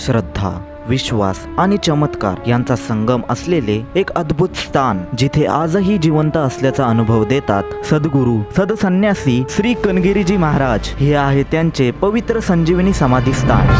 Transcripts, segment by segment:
श्रद्धा, विश्वास आणि चमत्कार यांचा संगम असलेले एक अद्भुत स्थान, जिथे आजही जिवंत असल्याचा अनुभव देतात सद्गुरू सदसन्यासी श्री कनगिरीजी महाराज. हे आहे त्यांचे पवित्र संजीवनी समाधी स्थान.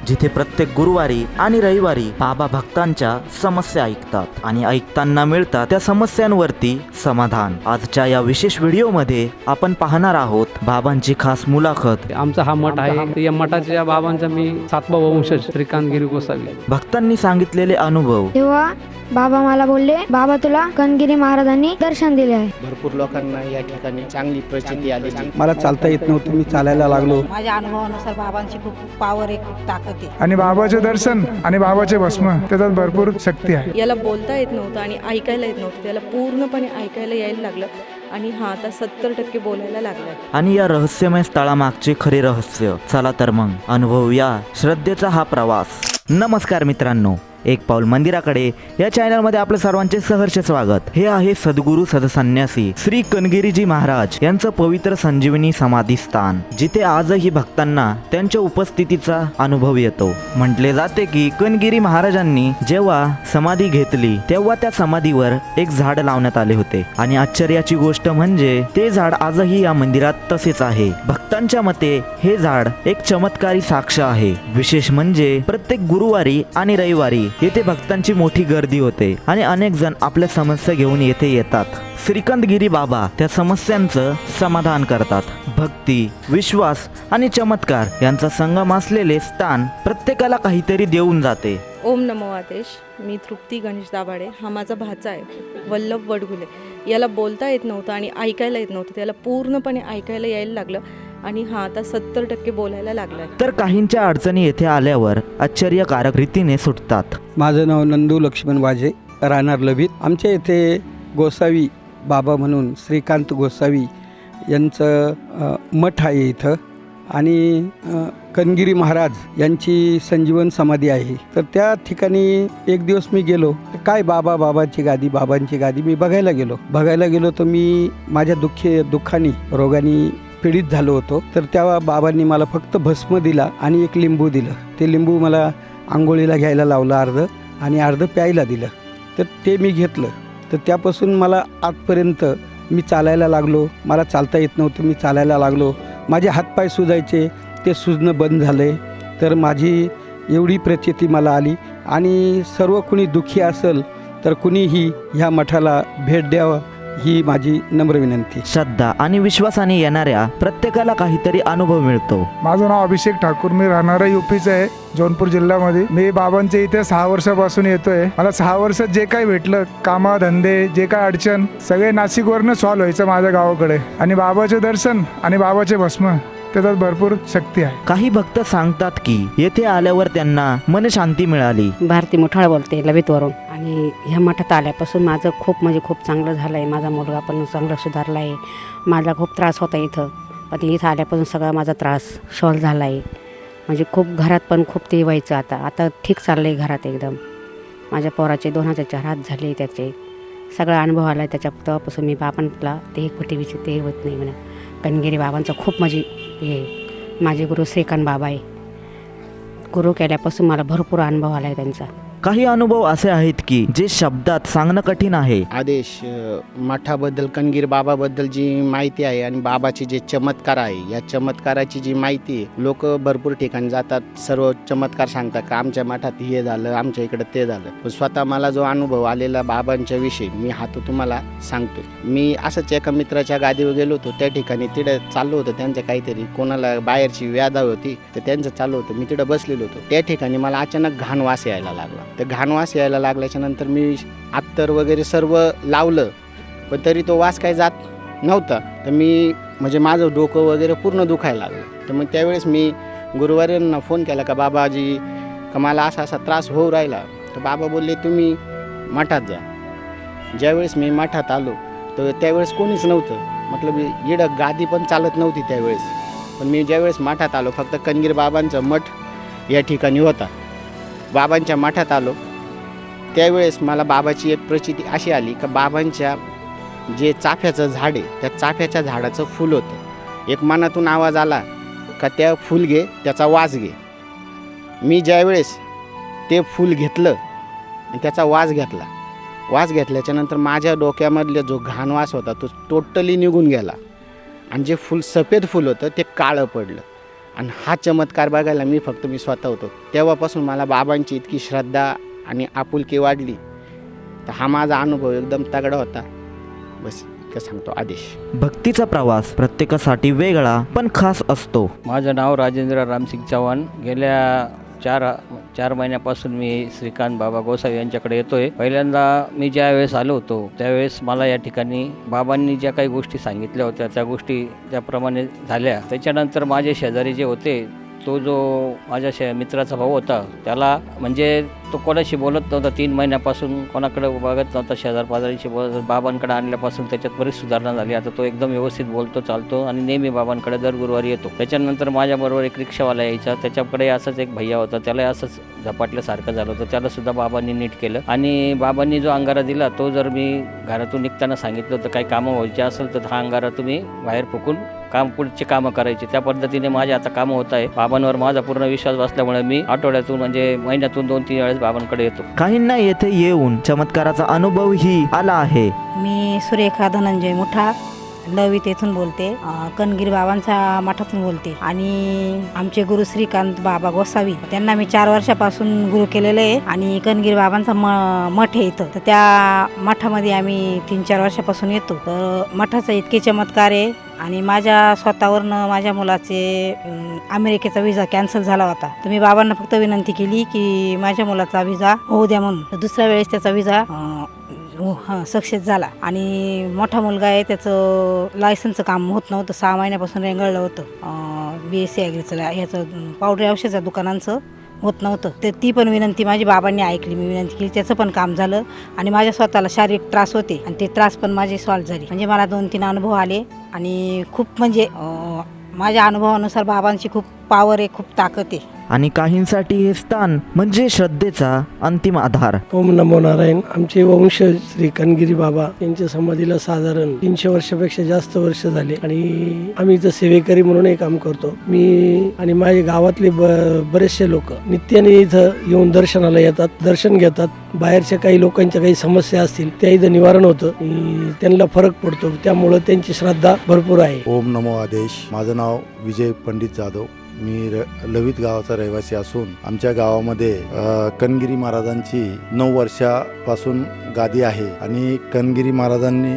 जिथे प्रत्येक गुरुवारी आणि रविवारी बाबा भक्तांच्या समस्या ऐकतात आणि ऐकताना मिळतात त्या समस्यांवरती समाधान. आजच्या या विशेष व्हिडिओमध्ये आपण पाहणार आहोत बाबांची खास मुलाखत. आमचा हा मठ आहे, या मठाच्या बाबांचा मी 7वा वंशज श्रीकांत गिरी गोसावी. भक्तांनी सांगितलेले अनुभव. तेव्हा बाबा मला बोलले, बाबा तुला कनगिरी महाराजांनी दर्शन दिले आहे. भरपूर लोकांना या ठिकाणी चांगली प्रचिती आलेली. मला चालता येत नव्हतं, मी चालायला लागलो. माझ्या अनुभवानुसार बाबांची खूप पावर आहे, खूप ताकद आहे. आणि बाबाचे दर्शन आणि बाबाचे भस्म त्याच्यात भरपूर शक्ती आहे. याला बोलता येत नव्हतं आणि ऐकायला येत नव्हतं, त्याला पूर्णपणे ऐकायला यायला लागलं आणि हा आता 70% बोलायला लागलाय. आणि या रहस्यमय स्थळामागचे खरे रहस्य. चला तर मग अनुभवूया श्रद्धेचा हा प्रवास. नमस्कार मित्रांनो, एक पाऊल मंदिराकडे या चॅनलमध्ये आपल्या सर्वांचे सहर्ष स्वागत. हे आहे सद्गुरू सदसन्यासी श्री कनगिरीजी महाराज यांचं पवित्र संजीवनी समाधी स्थान, जिथे आजही भक्तांना त्यांच्या उपस्थितीचा अनुभव येतो. म्हटले जाते की कनगिरी महाराजांनी जेव्हा समाधी घेतली तेव्हा त्या समाधीवर एक झाड लावण्यात आले होते आणि आश्चर्याची गोष्ट म्हणजे ते झाड आजही या मंदिरात तसेच आहे. भक्तांच्या मते हे झाड एक चमत्कारी साक्ष आहे. विशेष म्हणजे प्रत्येक गुरुवारी आणि रविवारी येथे भक्तांची मोठी गर्दी होते आणि अनेक जण आपल्या समस्या घेऊन येथे येतात. श्रीकांतगिरी बाबा त्या समस्यांचं समाधान करतात. भक्ती, विश्वास आणि चमत्कार यांचा संगम असलेले स्थान प्रत्येकाला काहीतरी देऊन जाते. ओम नमो आदेश. मी तृप्ती गणेश दाभाडे. हा माझा भाचा आहे, वल्लभ वडगुले. याला बोलता येत नव्हतं आणि ऐकायला येत नव्हतं, त्याला पूर्णपणे ऐकायला यायला लागलं आणि हा आता 70% बोलायला लागलाय. तर काहींच्या अडचणी येथे आल्यावर आश्चर्यकारक रीतीने सुटतात. माझं नाव नंदू लक्ष्मण वाजे, राहणार लभित. आमच्या इथे गोसावी बाबा म्हणून श्रीकांत गोसावी यांचं मठ आहे इथं आणि कनगिरी महाराज यांची संजीवन समाधी आहे. तर त्या ठिकाणी एक दिवस मी गेलो, काय बाबांची गादी मी बघायला गेलो तर मी माझ्या दुःखाने रोगाने पीडित झालो होतो. तर त्या बाबांनी मला फक्त भस्म दिला आणि एक लिंबू दिलं. ते लिंबू मला आंघोळीला घ्यायला लावलं अर्ध आणि अर्ध प्यायला दिलं. तर ते मी घेतलं. तर त्यापासून मला आजपर्यंत मी चालायला लागलो. मला चालता येत नव्हतं, मी चालायला लागलो. माझे हातपाय सुजायचे, ते सुजणं बंद झाले. तर माझी एवढी प्रचिती मला आली आणि सर्व कुणी दुःखी असेल तर कुणीही ह्या मठाला भेट द्यावं ही माझी नम्र विनंती. श्रद्धा आणि विश्वासाने येणाऱ्या प्रत्येकाला काहीतरी अनुभव मिळतो. माझं नाव अभिषेक ठाकूर, मी राहणारा युपीचा आहे, जौनपूर जिल्ह्यामध्ये. मी बाबांच्या इथे 6 वर्षापासून येतोय. मला 6 वर्षात जे काही भेटलं, कामा धंदे, जे काय अडचण, सगळे नाशिकवरनं सॉल्व्ह व्हायचं माझ्या गावाकडे. आणि बाबाचे दर्शन आणि बाबाचे भस्म त्याच्यात भरपूर शक्ती आहे. काही भक्त सांगतात की येथे आल्यावर त्यांना मन शांती मिळाली. भारती मुठाळ बोलते लभितवरून. आणि ह्या मठात आल्यापासून माझं खूप चांगलं झालं आहे. माझा मुलगा पण चांगला सुधारला आहे. माझा खूप त्रास होता इथं, पण इथं आल्यापासून सगळा माझा त्रास सॉल्व्ह झाला आहे. म्हणजे खूप घरात पण खूप ते व्हायचं, आता ठीक चाललं आहे घरात एकदम. माझ्या पोराचे 2004 हात झाले, त्याचे सगळा अनुभव आला आहे. त्याच्या तेव्हापासून मी बाबांना ते टीव्हीचे ते होत नाही म्हणा. कनगिरी बाबांचं खूप हे माझे गुरु श्रीकांत बाबा आहे. गुरु केल्यापासून मला भरपूर अनुभव आला आहे त्यांचा. काही अनुभव असे आहेत की जे शब्दात सांगणं कठीण आहे. आदेश मठाबद्दल, कनगिरी बाबाबद्दल जी माहिती आहे आणि बाबाचे जे चमत्कार आहे, या चमत्काराची जी माहिती आहे, लोक भरपूर ठिकाणी जातात, सर्व चमत्कार सांगतात का आमच्या मठात हे झालं, आमच्या इकडं ते झालं. पण स्वतः मला जो अनुभव आलेला बाबांच्या विषयी मी हा तो तुम्हाला सांगतो. मी असंच एका मित्राच्या गादीवर गेलो होतो. त्या ठिकाणी तिकडे चाललो होतं त्यांचं काहीतरी, कोणाला बाहेरची व्याधा होती तर त्यांचं चालू होतं. मी तिकडे बसलेलो होतो. त्या ठिकाणी मला अचानक घाण वास यायला लागला. तर घाण वास यायला लागल्याच्या नंतर मी अत्तर वगैरे सर्व लावलं, पण तरी तो वास काही जात नव्हता. तर मी म्हणजे माझं डोकं वगैरे पूर्ण दुखायला लागलं. तर मग त्यावेळेस मी गुरुवाऱ्यांना फोन केला का बाबाजी का मला असा त्रास होऊ राहिला. तर बाबा बोलले तुम्ही मठात जा. ज्यावेळेस मी मठात आलो तर त्यावेळेस कोणीच नव्हतं. म्हटलं इकडं गादी पण चालत नव्हती त्यावेळेस. पण मी ज्यावेळेस मठात आलो फक्त कनगिरी बाबांचा मठ या ठिकाणी होता. बाबांच्या मठात आलो त्यावेळेस मला बाबाची एक प्रचिती अशी आली का बाबांच्या जे चाफ्याचं झाड आहे त्या चाफ्याच्या झाडाचं फूल होतं. एक मनातून आवाज आला का त्या फूल घे, त्याचा वास घे. मी ज्यावेळेस ते फूल घेतलं आणि त्याचा वास घेतला, वास घेतल्याच्यानंतर माझ्या डोक्यामधले जो घाण वास होता तो टोटली निघून गेला आणि जे फूल सफेद फूल होतं ते काळं पडलं. आणि हा चमत्कार बघायला मी स्वतः होतो. तेव्हापासून मला बाबांची इतकी श्रद्धा आणि आपुलकी वाढली. तर हा माझा अनुभव एकदम तगडा होता. बस इतकं सांगतो. आदेश. भक्तीचा प्रवास प्रत्येकासाठी वेगळा पण खास असतो. माझं नाव राजेंद्र रामसिंग चव्हाण. गेल्या चार महिन्यापासून मी श्रीकांत बाबा गोसावी यांच्याकडे येतोय. पहिल्यांदा मी ज्या वेळेस आलो होतो त्यावेळेस मला या ठिकाणी बाबांनी ज्या काही गोष्टी सांगितल्या होत्या त्या गोष्टी त्याप्रमाणे झाल्या. त्याच्यानंतर माझे शेजारी जे होते, तो जो माझ्या मित्राचा भाऊ होता त्याला म्हणजे तो कोणाशी बोलत नव्हता. 3 महिन्यापासून कोणाकडे बघत नव्हता. शेजार पाजारीशी बोलत. बाबांकडे आणल्यापासून त्याच्यात बरीच सुधारणा झाली. आता तो एकदम व्यवस्थित बोलतो, चालतो आणि नेहमी बाबांकडे दर गुरुवारी येतो. त्याच्यानंतर माझ्याबरोबर एक रिक्षावाला यायचा. त्याच्याकडे असंच एक भैया होता, त्याला असंच झपाटल्यासारखं झालं होतं. त्यालासुद्धा बाबांनी नीट केलं. आणि बाबांनी जो अंगारा दिला तो जर मी घरातून निघताना सांगितलं होतं काही कामं व्हायची असेल तर हा अंगारा तुम्ही बाहेर फुकून पुढची कामं करायची. त्या पद्धतीने माझे आता कामं होत आहे. बाबांवर माझा पूर्ण विश्वास बसल्यामुळे मी आठवड्यातून म्हणजे महिन्यातून 2-3 वेळेस बाबांकडे येतो. काहींना येथे येऊन चमत्काराचा अनुभवही आला आहे. मी सुरेखा धनंजय मुठा लवित येथून बोलते. कणगिरी बाबांच्या मठातून बोलते. आणि आमचे गुरु श्रीकांत बाबा गोसावी त्यांना मी 4 वर्षापासून गुरु केलेलं आहे. आणि कणगिरी बाबांचा मठ आहे इथं. तर त्या मठामध्ये आम्ही 3-4 वर्षापासून येतो. तर मठाचा इतके चमत्कार आहे. आणि माझ्या स्वतःवरनं माझ्या मुलाचे अमेरिकेचा विजा कॅन्सल झाला होता. तर मी बाबांना फक्त विनंती केली की माझ्या मुलाचा विजा होऊ द्या म्हणून. तर दुसऱ्या वेळेस त्याचा विजा सक्सेस झाला. आणि मोठा मुलगा आहे, त्याचं लायसनचं काम होत नव्हतं. 6 महिन्यापासून रेंगाळलं होतं. BSc ॲग्रीचं ह्याचं पावडर औषधाच्या दुकानांचं होत नव्हतं. तर ती पण विनंती माझी बाबांनी ऐकली. मी विनंती केली, त्याचं पण काम झालं. आणि माझ्या स्वतःला शारीरिक त्रास होते आणि ते त्रास पण माझे सॉल्व्ह झाले. म्हणजे मला 2-3 अनुभव आले. आणि खूप म्हणजे माझ्या अनुभवानुसार बाबांची खूप पॉवर आहे, खूप ताकद आहे. आणि काहींसाठी हे स्थान म्हणजे श्रद्धेचा अंतिम आधार. ओम नमो नारायण. आमचे वंशज श्री कणगिरी बाबा यांच्या समाधीला साधारण 300 वर्षापेक्षा जास्त वर्ष झाले. आणि आम्ही इथं सेवेकरी म्हणूनही काम करतो. मी आणि माझे गावातले बरेचसे लोक नित्याने इथं येऊन दर्शनाला येतात, दर्शन घेतात. बाहेरच्या काही लोकांच्या काही समस्या असतील त्या इथं निवारण होतं, त्यांना फरक पडतो. त्यामुळं त्यांची श्रद्धा भरपूर आहे. ओम नमो आदेश. माझं नाव विजय पंडित जाधव. मी लवित गावाचा रहिवासी असून आमच्या गावामध्ये कणगिरी महाराजांची 9 वर्षापासून गादी आहे. आणि कणगिरी महाराजांनी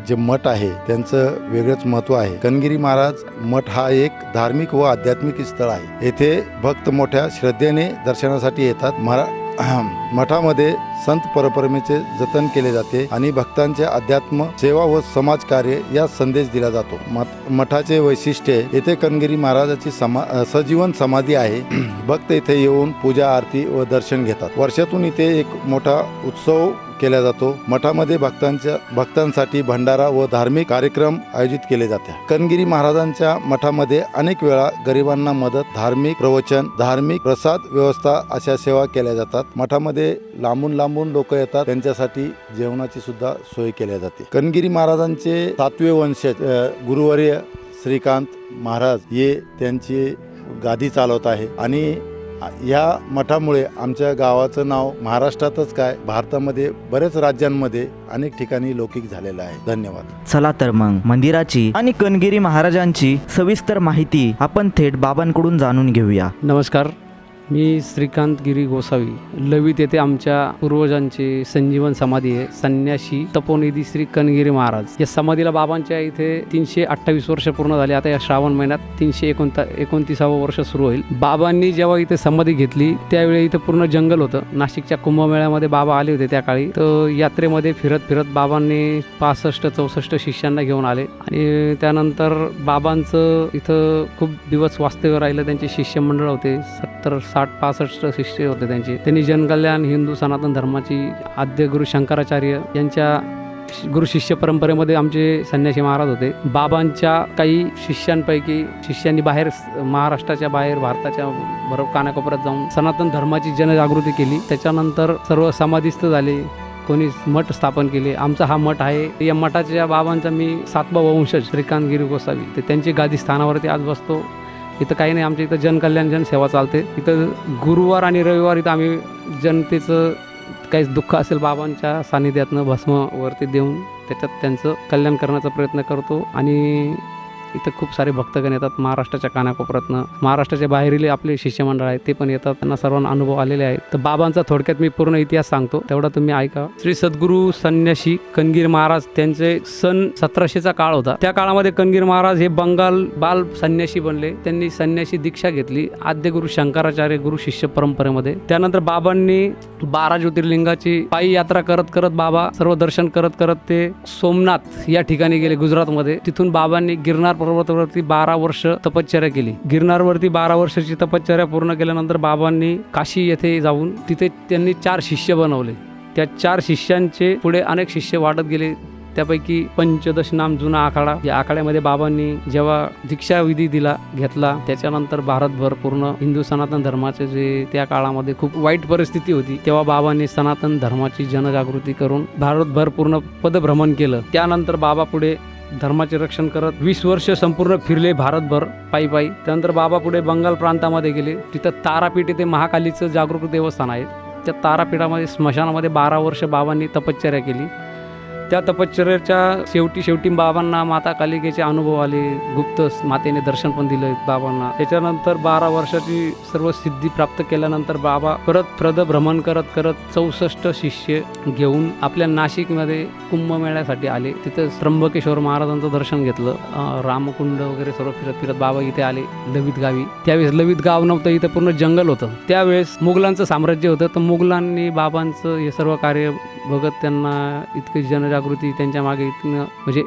जे मठ आहे त्यांचं वेगळंच महत्त्व आहे. कणगिरी महाराज मठ हा एक धार्मिक व आध्यात्मिक स्थळ आहे. येथे भक्त मोठ्या श्रद्धेने दर्शनासाठी येतात. मठामध्ये संत परंपरेचे जतन केले जाते आणि भक्तांचे अध्यात्म सेवा व समाज कार्य या संदेश दिला जातो. मठाचे वैशिष्ट्य येथे कणगिरी महाराजाची सजीवन समाधी आहे. भक्त इथे येऊन पूजा आरती व दर्शन घेतात. वर्षातून इथे एक मोठा उत्सव केला जातो. मठामध्ये भक्तांसाठी भंडारा व धार्मिक कार्यक्रम आयोजित केले जातात. कणगिरी महाराजांच्या मठामध्ये अनेक वेळा गरिबांना मदत, धार्मिक प्रवचन, धार्मिक प्रसाद व्यवस्था अशा सेवा केल्या जातात. मठामध्ये लांबून लोक येतात, त्यांच्यासाठी जेवणाची सुद्धा सोय केल्या जाते. कणगिरी महाराजांचे 7वे वंशज गुरुवर्य श्रीकांत महाराज हे त्यांची गादी चालवत आहे. आणि या मठामुळे आमच्या गावाचं नाव महाराष्ट्रातच काय भारतामध्ये बरेच राज्यांमध्ये अनेक ठिकाणी लौकिक झालेलं आहे. धन्यवाद. चला तर मग मंदिराची आणि कणगिरी महाराजांची सविस्तर माहिती आपण थेट बाबांकडून जाणून घेऊया. नमस्कार. मी श्रीकांत गिरी गोसावी. लवित येथे आमच्या पूर्वजांची संजीवन समाधी आहे. संन्यासी तपोनिधी श्री कणगिरी महाराज या समाधीला बाबांच्या इथे 328 वर्ष पूर्ण झाले. आता या श्रावण महिन्यात 329 वर्ष सुरू होईल. बाबांनी जेव्हा इथे समाधी घेतली त्यावेळी इथे पूर्ण जंगल होतं. नाशिकच्या कुंभमेळ्यामध्ये बाबा आले होते त्या काळी. तर यात्रेमध्ये फिरत बाबांनी 65-64 शिष्यांना घेऊन आले. आणि त्यानंतर बाबांचं इथं खूप दिवस वास्तव्य राहिलं. त्यांचे शिष्य मंडळ होते 70-65 शिष्य होते त्यांचे. त्यांनी जनकल्याण हिंदू सनातन धर्माची आद्य गुरु शंकराचार्य यांच्या गुरु शिष्य परंपरेमध्ये आमचे संन्यासी महाराज होते. बाबांच्या काही शिष्यांनी बाहेर महाराष्ट्राच्या बाहेर भारताच्या बरोबर कानाकोपऱ्यात जाऊन सनातन धर्माची जनजागृती केली. त्याच्यानंतर सर्व समाधिस्थ झाले, कोणी मठ स्थापन केले. आमचा हा मठ आहे. या मठाच्या बाबांचा मी 7वा वंशज श्रीकांत गिरी गोसावी, ते त्यांची गादी स्थानावरती आज बसतो. इथं काही नाही, आमच्या इथं जनकल्याण जनसेवा चालते. इथं गुरुवार आणि रविवार इथं आम्ही जनतेचं काही दुःख असेल बाबांच्या सानिध्यातनं भस्मवरती देऊन त्याच्यात त्यांचं कल्याण करण्याचा प्रयत्न करतो. आणि इथं खूप सारे भक्तगण येतात महाराष्ट्राच्या कानाकोपऱ्यातनं. महाराष्ट्राच्या बाहेरील आपले शिष्यमंडळ आहेत ते पण येतात, त्यांना सर्वांना अनुभव आलेले आहेत. तर बाबांचा थोडक्यात मी पूर्ण इतिहास सांगतो, तेवढा तुम्ही ऐका. श्री सद्गुरू संन्यासी कनगीर महाराज, त्यांचे सन 1700चा काळ होता. त्या काळामध्ये कनगीर महाराज हे बंगाल बाल संन्यासी बनले. त्यांनी संन्यासी दीक्षा घेतली आद्य गुरु शंकराचार्य गुरु शिष्य परंपरेमध्ये. त्यानंतर बाबांनी 12 ज्योतिर्लिंगाची पायी यात्रा करत करत बाबा सर्व दर्शन करत करत ते सोमनाथ या ठिकाणी गेले गुजरातमध्ये. तिथून बाबांनी गिरनार पर्वतावरती 12 वर्ष तपश्चर्या केली. गिरनारवरती 12 वर्षाची तपश्चर्या पूर्ण केल्यानंतर बाबांनी काशी येथे जाऊन तिथे त्यांनी 4 शिष्य बनवले. त्या 4 शिष्यांचे पुढे अनेक शिष्य वाढत गेले. त्यापैकी 15 नाम जुना आखाडा, या आखाड्यामध्ये बाबांनी जेव्हा दीक्षाविधी घेतला त्याच्यानंतर भारतभर पूर्ण हिंदू सनातन धर्माचे जे त्या काळामध्ये खूप वाईट परिस्थिती होती, तेव्हा बाबांनी सनातन धर्माची जनजागृती करून भारतभर पूर्ण पदभ्रमण केलं. त्यानंतर बाबा पुढे धर्माचे रक्षण करत 20 वर्ष संपूर्ण फिरले भारतभर पायी. त्यानंतर बाबा पुढे बंगाल प्रांतामध्ये गेले. तिथं तारापीठ येथे महाकालीचं जागरूक देवस्थान आहे. त्या तारापीठामध्ये स्मशानामध्ये 12 वर्ष बाबांनी तपश्चर्या केली. त्या तपश्चर्याच्या शेवटी बाबांना माता कालिकेचे अनुभव आले. गुप्त मातेने दर्शन पण दिलं बाबांना. त्याच्यानंतर 12 वर्षाची सर्व सिद्धी प्राप्त केल्यानंतर बाबा परत भ्रमण करत 64 शिष्य घेऊन आपल्या नाशिकमध्ये कुंभमेळ्यासाठी आले. तिथं त्र्यंबकेश्वर महाराजांचं दर्शन घेतलं. रामकुंड वगैरे सर्व फिरत बाबा इथे आले लवित गावी. त्यावेळेस लवित गाव नव्हतं, इथं पूर्ण जंगल होतं. त्यावेळेस मुघलांचं साम्राज्य होतं. तर मुघलांनी बाबांचं हे सर्व कार्य बघत त्यांना इतकी जनजागृती त्यांच्या मागे इथनं म्हणजे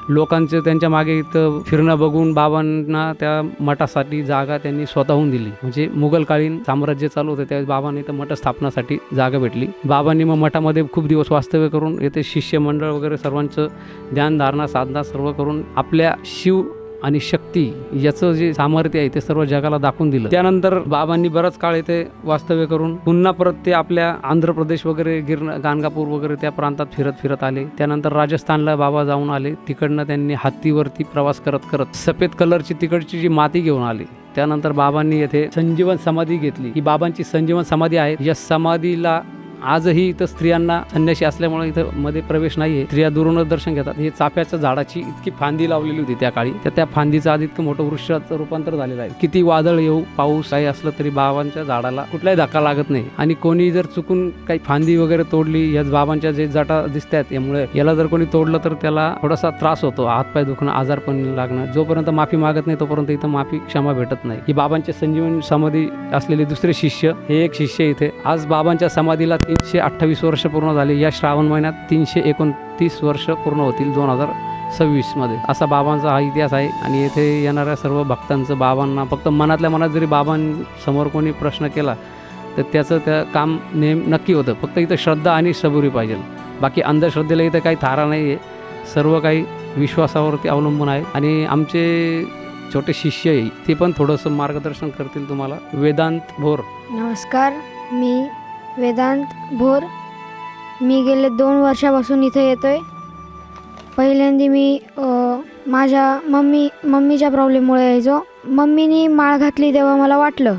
लोकांचं त्यांच्या मागे इथं फिरणं बघून बाबांना त्या मठासाठी जागा त्यांनी स्वतःहून दिली. म्हणजे मुघलकालीन साम्राज्य चालू होतं त्यावेळेस बाबांनी इथं मठ स्थापनासाठी जागा भेटली. बाबांनी मग मठामध्ये खूप दिवस वास्तव्य करून येथे शिष्यमंडळ वगैरे सर्वांचं ध्यानधारणा साधना सर्व करून आपल्या शिव आणि शक्ती याचं जे सामर्थ्य आहे ते सर्व जगाला दाखवून दिलं. त्यानंतर बाबांनी बराच काळ इथे वास्तव्य करून पुन्हा परत ते आपल्या आंध्र प्रदेश वगैरे गाणगापूर वगैरे त्या प्रांतात फिरत आले. त्यानंतर राजस्थानला बाबा जाऊन आले. तिकडनं त्यांनी हत्तीवरती प्रवास करत सफेद कलरची तिकडची जी माती घेऊन आले. त्यानंतर बाबांनी येथे संजीवन समाधी घेतली. ही बाबांची संजीवन समाधी आहे. या समाधीला आजही इथं स्त्रियांना संन्यासी असल्यामुळे इथं मध्ये प्रवेश नाहीये. स्त्रिया दुरूनच दर्शन घेतात. हे चाफ्याच्या झाडाची इतकी फांदी लावलेली होती त्या काळी. त्या फांदीचं आज इतकं मोठं वृक्षाचं रूपांतर झालेलं आहे. किती वादळ येऊ पाऊस काही असलं तरी बाबांच्या झाडाला कुठलाही धक्का लागत नाही. आणि कोणी जर चुकून काही फांदी वगैरे तोडली, याच बाबांच्या जे जटा दिसतात यामुळे याला जर कोणी तोडलं तर त्याला थोडासा त्रास होतो. हातपाय दुखणं, आजारपण लागणं. जोपर्यंत माफी मागत नाही तोपर्यंत इथं माफी क्षमा भेटत नाही. ही बाबांचे संजीवन समाधी असलेले दुसरे शिष्य, हे एक शिष्य इथे. आज बाबांच्या समाधीला 328 वर्ष पूर्ण झाले. या श्रावण महिन्यात 329 वर्ष पूर्ण होतील 2026 मध्ये. असा बाबांचा हा इतिहास आहे. आणि येथे येणाऱ्या सर्व भक्तांचं बाबांना फक्त मनातल्या मनात जरी बाबांसमोर कोणी प्रश्न केला तर त्याचं त्या काम नक्की होतं. फक्त इथं श्रद्धा आणि सबुरी पाहिजे. बाकी अंधश्रद्धेला इथं काही थारा नाही आहे. सर्व काही विश्वासावरती अवलंबून आहे. आणि आमचे छोटे शिष्य आहे ते पण थोडंसं मार्गदर्शन करतील तुम्हाला. वेदांत भोर. नमस्कार, मी वेदांत भोर. मी गेले 2 वर्षापासून इथे येतोय. पहिल्यांदा मी माझ्या मम्मीच्या प्रॉब्लेममुळे यायचो. मम्मीनी माळ घातली तेव्हा मला वाटलं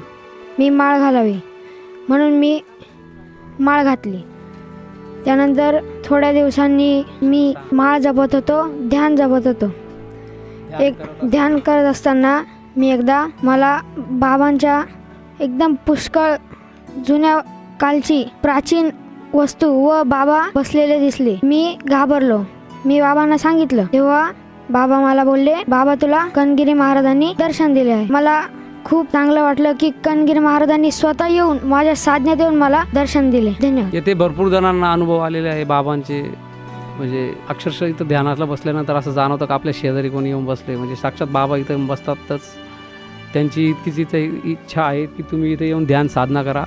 मी माळ घालावी, म्हणून मी माळ घातली. त्यानंतर थोड्या दिवसांनी मी माळ जपत होतो, ध्यान जपत होतो. ध्यान करत असताना मला बाबांच्या एकदम पुष्कळ जुन्या कालची प्राचीन वस्तू व बाबा बसलेले दिसले. मी घाबरलो. मी बाबांना सांगितलं तेव्हा बाबा मला बोलले, बाबा तुला कनगिरी महाराजांनी दर्शन दिले आहे. मला खूप चांगलं वाटलं की कनगिरी महाराजांनी स्वतः येऊन माझ्या साधण्यात येऊन मला दर्शन दिले. धन्यवाद. येथे भरपूर जणांना अनुभव आलेले आहे बाबांचे. म्हणजे अक्षरशः इथं ध्यानातला बसल्यानंतर असं जाणवतं का आपल्या शेजारी कोणी येऊन बसले. म्हणजे साक्षात बाबा इथं बसतातच. त्यांची इतकीच इथं इच्छा आहे की तुम्ही इथे येऊन ध्यान साधना करा.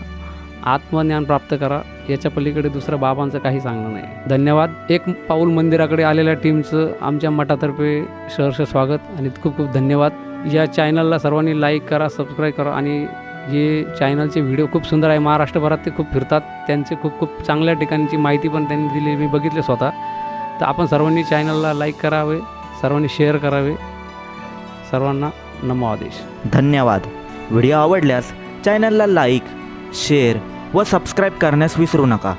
आत्मज्ञान प्राप्त करा. याच्या पलीकडे दुसरं बाबांचं काही सांगणं नाही. धन्यवाद. एक पाऊल मंदिराकडे आलेल्या टीमचं आमच्या मठातर्फे सहर्ष स्वागत आणि खूप खूप धन्यवाद. या चॅनलला सर्वांनी लाईक करा, सबस्क्राईब करा आणि हे चॅनलचे व्हिडिओ खूप सुंदर आहे. महाराष्ट्रभरात ते खूप फिरतात. त्यांचे खूप खूप चांगल्या ठिकाणची माहिती पण त्यांनी दिली, मी बघितले स्वतः. तर आपण सर्वांनी चॅनलला लाईक करावे, सर्वांनी शेअर करावे. सर्वांना नमो आदेश. धन्यवाद. व्हिडिओ आवडल्यास चॅनलला लाईक, शेअर व सबस्क्राईब करण्यास विसरू नका.